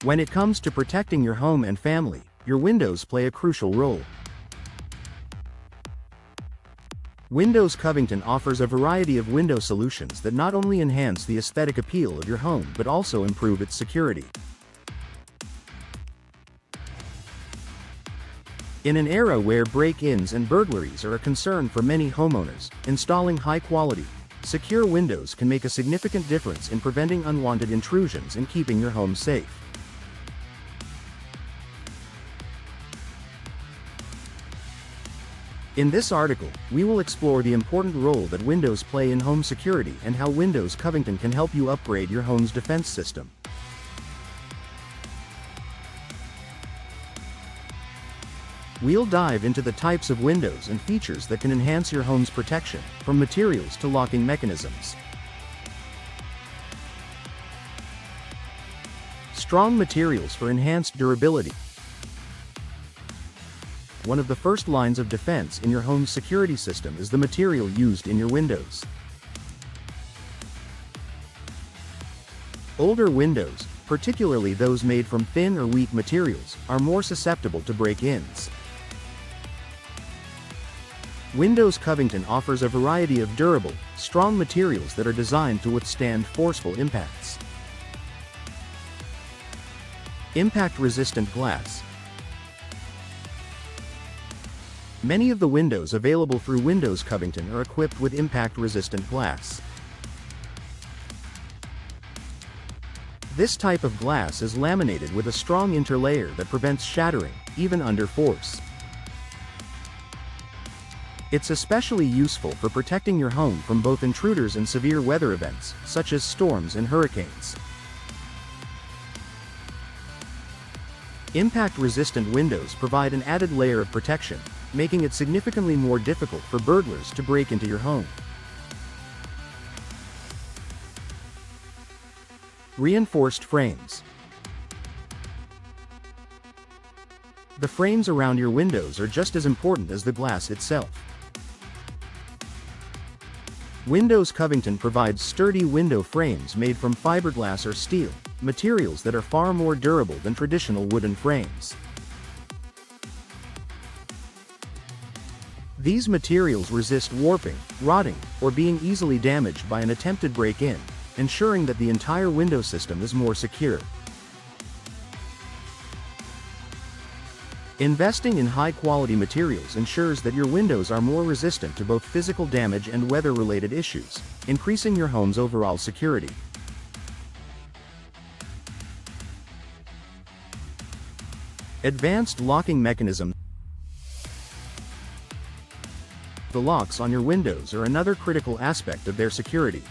When it comes to protecting your home and family, your windows play a crucial role. Windows Covington offers a variety of window solutions that not only enhance the aesthetic appeal of your home but also improve its security. In an era where break-ins and burglaries are a concern for many homeowners, installing high-quality, secure windows can make a significant difference in preventing unwanted intrusions and keeping your home safe. In this article, we will explore the important role that windows play in home security and how Windows Covington can help you upgrade your home's defense system. We'll dive into the types of windows and features that can enhance your home's protection, from materials to locking mechanisms. Strong materials for enhanced durability. One of the first lines of defense in your home's security system is the material used in your windows. Older windows, particularly those made from thin or weak materials, are more susceptible to break-ins. Windows Covington offers a variety of durable, strong materials that are designed to withstand forceful impacts. Impact-resistant glass. Many of the windows available through Windows Covington are equipped with impact-resistant glass. This type of glass is laminated with a strong interlayer that prevents shattering, even under force. It's especially useful for protecting your home from both intruders and severe weather events, such as storms and hurricanes. Impact-resistant windows provide an added layer of protection, making it significantly more difficult for burglars to break into your home. Reinforced frames. The frames around your windows are just as important as the glass itself. Windows Covington provides sturdy window frames made from fiberglass or steel, materials that are far more durable than traditional wooden frames. These materials resist warping, rotting, or being easily damaged by an attempted break-in, ensuring that the entire window system is more secure. Investing in high-quality materials ensures that your windows are more resistant to both physical damage and weather-related issues, increasing your home's overall security. Advanced locking mechanisms. The locks on your windows are another critical aspect of their security.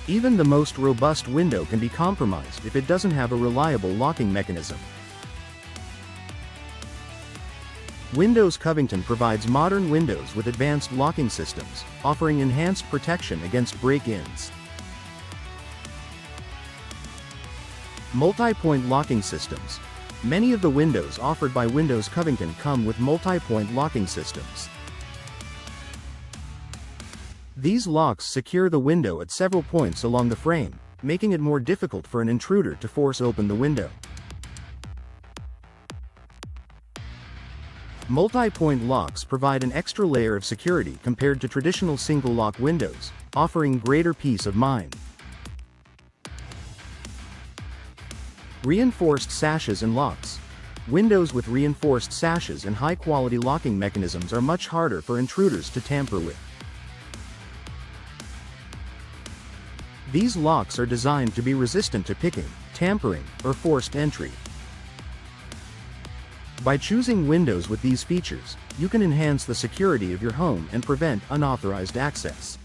Even the most robust window can be compromised if it doesn't have a reliable locking mechanism. Windows Covington provides modern windows with advanced locking systems, offering enhanced protection against break-ins. Multi-point locking systems. Many of the windows offered by Windows Covington come with multi-point locking systems. These locks secure the window at several points along the frame, making it more difficult for an intruder to force open the window. Multi-point locks provide an extra layer of security compared to traditional single-lock windows, offering greater peace of mind. Reinforced sashes and locks. Windows with reinforced sashes and high-quality locking mechanisms are much harder for intruders to tamper with. These locks are designed to be resistant to picking, tampering, or forced entry. By choosing windows with these features, you can enhance the security of your home and prevent unauthorized access.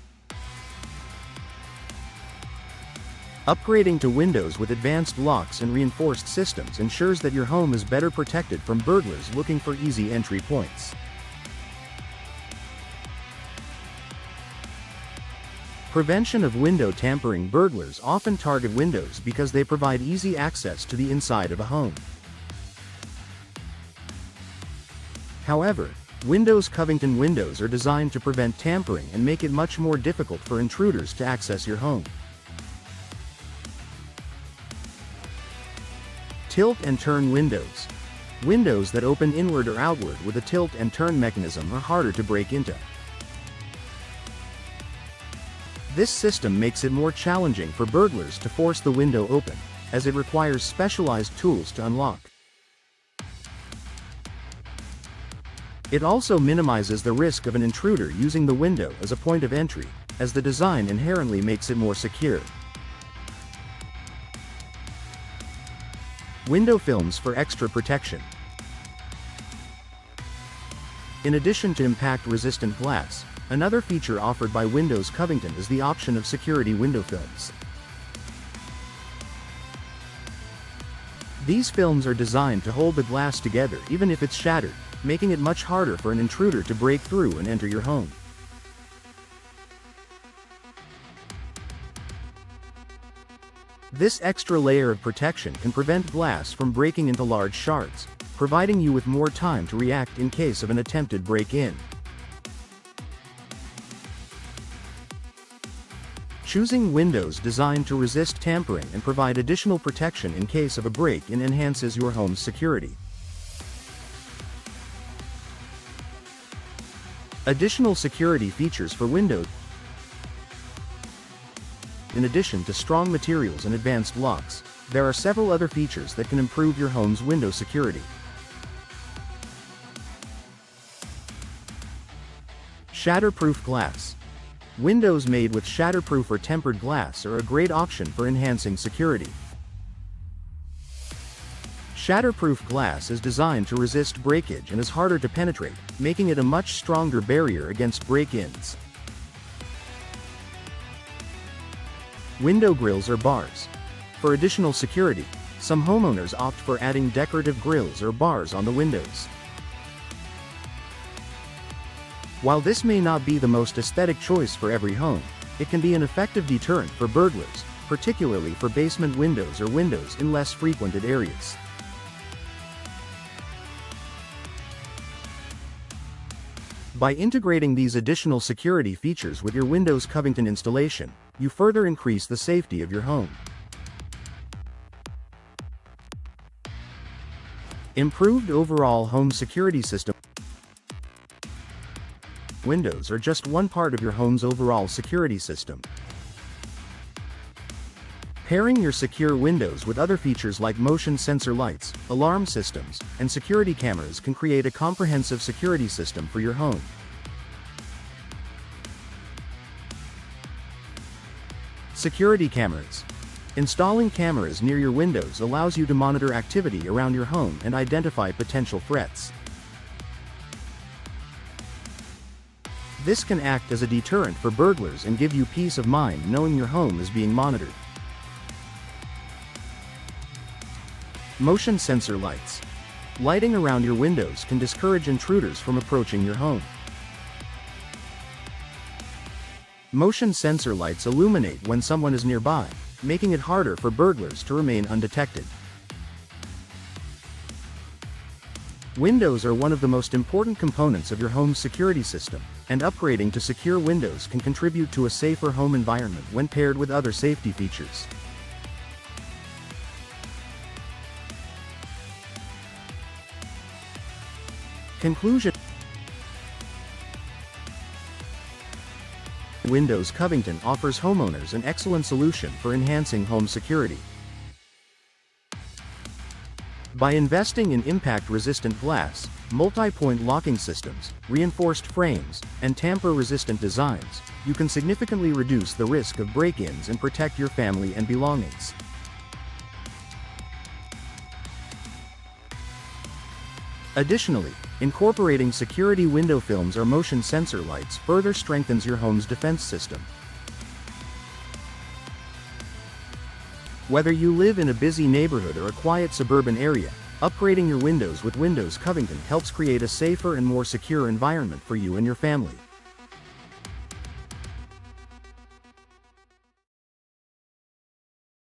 Upgrading to windows with advanced locks and reinforced systems ensures that your home is better protected from burglars looking for easy entry points. Prevention of window tampering. Burglars often target windows because they provide easy access to the inside of a home. However, Windows Covington windows are designed to prevent tampering and make it much more difficult for intruders to access your home. Tilt and turn windows. Windows that open inward or outward with a tilt and turn mechanism are harder to break into. This system makes it more challenging for burglars to force the window open, as it requires specialized tools to unlock. It also minimizes the risk of an intruder using the window as a point of entry, as the design inherently makes it more secure. Window films for extra protection. In addition to impact-resistant glass, another feature offered by Windows Covington is the option of security window films. These films are designed to hold the glass together even if it's shattered, making it much harder for an intruder to break through and enter your home. This extra layer of protection can prevent glass from breaking into large shards, providing you with more time to react in case of an attempted break-in. Choosing windows designed to resist tampering and provide additional protection in case of a break-in enhances your home's security. Additional security features for windows. In addition to strong materials and advanced locks, there are several other features that can improve your home's window security. Shatterproof glass. Windows made with shatterproof or tempered glass are a great option for enhancing security. Shatterproof glass is designed to resist breakage and is harder to penetrate, making it a much stronger barrier against break-ins. Window grills or bars. For additional security, some homeowners opt for adding decorative grills or bars on the windows. While this may not be the most aesthetic choice for every home, it can be an effective deterrent for burglars, particularly for basement windows or windows in less frequented areas. By integrating these additional security features with your Windows Covington installation, you further increase the safety of your home. Improved overall home security system. Windows are just one part of your home's overall security system. Pairing your secure windows with other features like motion sensor lights, alarm systems, and security cameras can create a comprehensive security system for your home. Security cameras. Installing cameras near your windows allows you to monitor activity around your home and identify potential threats. This can act as a deterrent for burglars and give you peace of mind knowing your home is being monitored. Motion sensor lights. Lighting around your windows can discourage intruders from approaching your home. Motion sensor lights illuminate when someone is nearby, making it harder for burglars to remain undetected. Windows are one of the most important components of your home's security system, and upgrading to secure windows can contribute to a safer home environment when paired with other safety features. Conclusion. Windows Covington offers homeowners an excellent solution for enhancing home security. By investing in impact-resistant glass, multi-point locking systems, reinforced frames, and tamper-resistant designs, you can significantly reduce the risk of break-ins and protect your family and belongings. Additionally, incorporating security window films or motion sensor lights further strengthens your home's defense system. Whether you live in a busy neighborhood or a quiet suburban area, upgrading your windows with Windows Covington helps create a safer and more secure environment for you and your family.